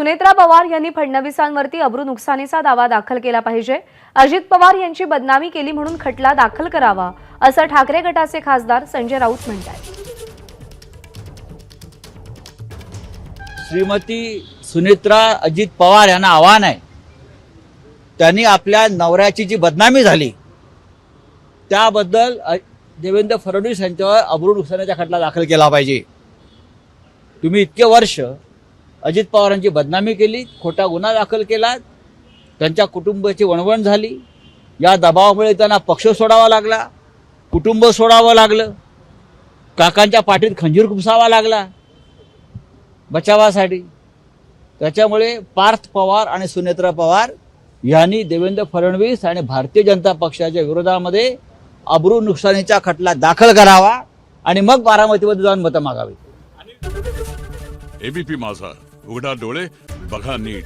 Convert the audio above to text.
सुनेत्रा पवार यांनी फडणवीसांवरती अब्रू नुकसानीचा दावा दाखल केला पाहिजे। अजित पवार यांची बदनामी केली म्हणून खटला दाखल करावा, असं ठाकरे गटाचे खासदार संजय राऊत म्हणतात। श्रीमती सुनेत्रा अजित पवार यांना आव्हान आहे, त्यांनी आपल्या नवऱ्याची जी बदनामी झाली त्याबद्दल देवेंद्र फडणवीस यांच्यावर अब्रू नुकसानीचा खटला दाखल केला पाहिजे। तुम्ही इतके वर्ष अजित पवारांची बदनामी केली, खोटा गुन्हा दाखल केला, त्यांच्या कुटुंबाची वणवण झाली, या दबावामुळे त्यांना पक्ष सोडावा लागला, कुटुंब सोडावं लागलं, काकांच्या पाठीत खंजीर खुपसावा लागला बचावासाठी। त्याच्यामुळे पार्थ पवार आणि सुनेत्रा पवार यांनी देवेंद्र फडणवीस आणि भारतीय जनता पक्षाच्या विरोधामध्ये अब्रू नुकसानीचा खटला दाखल करावा आणि मग बारामतीमध्ये जाऊन मतं मागावी। एबीपी माझा, उघडा डोळे बघा नीट।